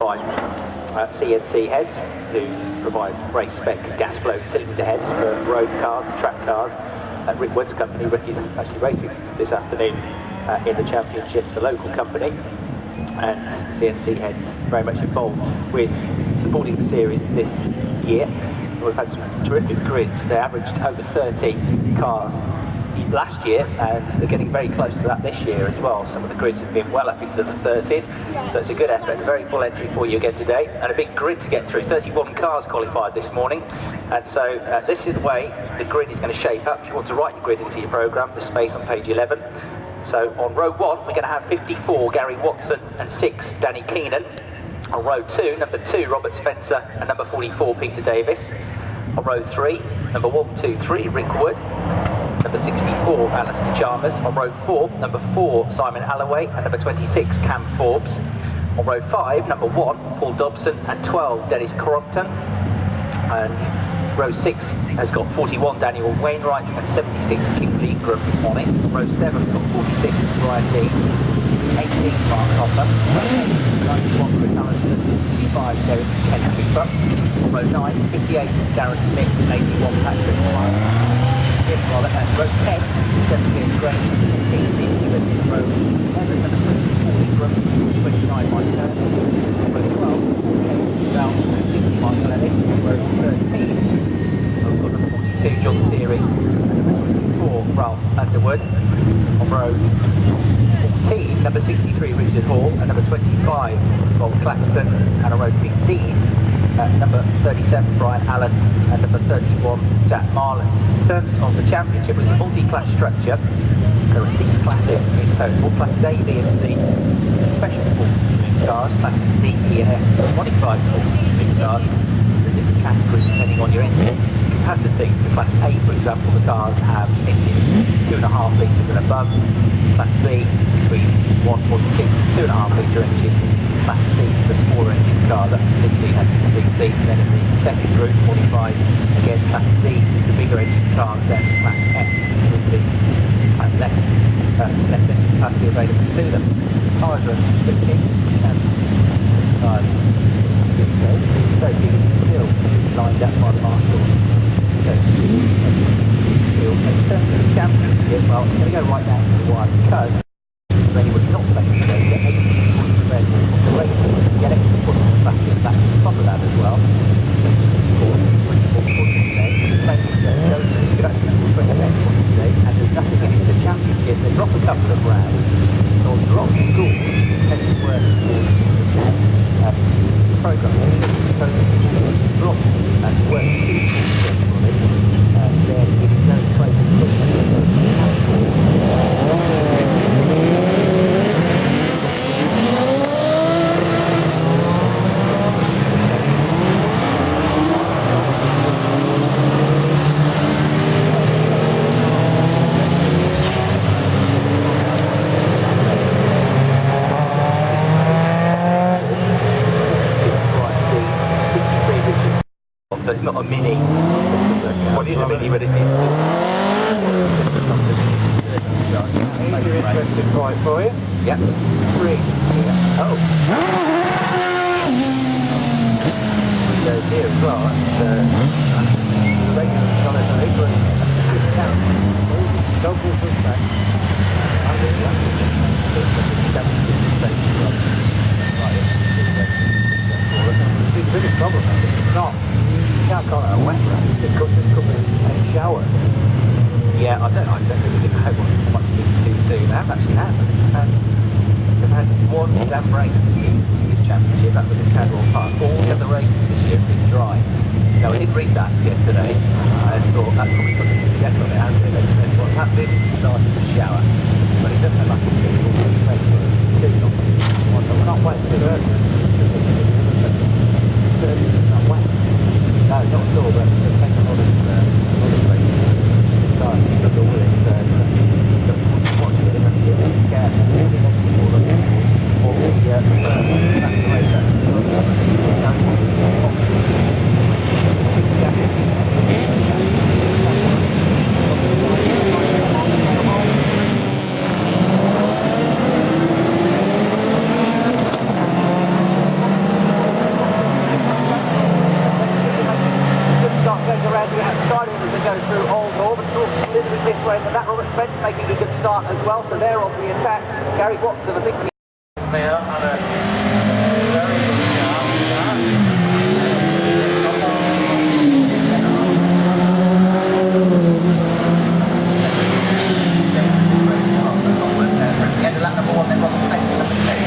CNC heads to provide race spec gas flow cylinder heads for road cars and track cars. Rick Wood's company, Rick is actually racing this afternoon in the championships, a local company, and CNC heads very much involved with supporting the series this year. We've had some terrific grids. They averaged over 30 cars last year, and they're getting very close to that this year as well. Some of the grids have been well up into the 30s, so it's a good effort. A very full entry for you again today, and a big grid to get through. 31 cars qualified this morning, and so this is the way the grid is going to shape up. If you want to write your grid into your programme, there's space on page 11. So on row 1 we're going to have 54 Gary Watson and 6 Danny Keenan. On row 2, number 2 Robert Spencer and number 44 Peter Davis. On row 3, number 1, 2, 3 Rick Wood. Number 64, Alistair Chalmers. On row 4, number 4, Simon Alloway, and number 26, Cam Forbes. On row 5, number 1, Paul Dobson, and 12, Dennis Crompton. And row 6 has got 41, Daniel Wainwright, and 76, Kingsley Ingram on it. Row 7 got 46, Brian Lee, 18, Mark Hopper, 91, Chris Allenson, 55, Derek Ken Cooper. On row 9, 58, Darren Smith, and 81, Patrick Meyer. At row 10, 17 Graham, 18 England, row 11, number 24 Ingram, 29 Mike Turner, row 12, 48 Val, 60 Michael Ellis, row 13, we've got number 42 John Seary, and number 24 Ralph Underwood. On row 14, number 63 Richard Hall, and number 25 Bob Claxton, and on row 15 number 37 Brian Allen, and number 31 Jack Marlin. In terms of the championship, it's a multi-class structure. There are 6 classes in total, classes A, B and C, special sports saloon cars, classes D, E and F, modified sports saloon cars, the different categories depending on your engine capacity. So class A, for example, the cars have engines 2.5 litres and above. Class B, between 1.6 and 2.5 litre engines. Class C, the smaller engine cars up to 1600cc. And then in the second group, 45, again class D, the bigger engine cars. Then class F, with the less engine capacity available to them. Cars are 50 and cars so still lined up by the marshals. So in terms of the championship, well, I'm going to go right down to the wire because for anybody not playing today, get 80 points red on the race, get extra points on the back to the top of that as well. You could actually have 28 points today, and there's nothing in the championship. They drop a couple of rounds, so drop scores depending on where the programme is drop and work and then it is very close so it's not a mini. Well, it is a mini, but it is. Interesting price for you? Yep. 3. Oh. There's here as well. That's regular solid England. Double pushback. The biggest problem is it's not. You can't call it a wet race, it could just come in a shower. Yeah, I don't really know how much too soon. I haven't actually had them. They've had one damp race this championship, that was in Cadwell Park. All the other races this year have been dry. Now I did read that yesterday, and thought that's probably something to get on it, hasn't it? And what's happened is it started to shower, but it doesn't look like it's going to be too long. We're not wet too early. It's not wet. No, not at all, but it takes a lot of races. It starts to struggle with it, so watch it and get careful. Or the start as well, so they're on the attack. Gary Watson, I think. There, and a very good start. End of lap number 1, then Robert Spencer, number 2.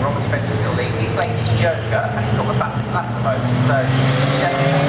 Robert Spencer still leads. He's playing his Joker and he's got the back lap at the moment. So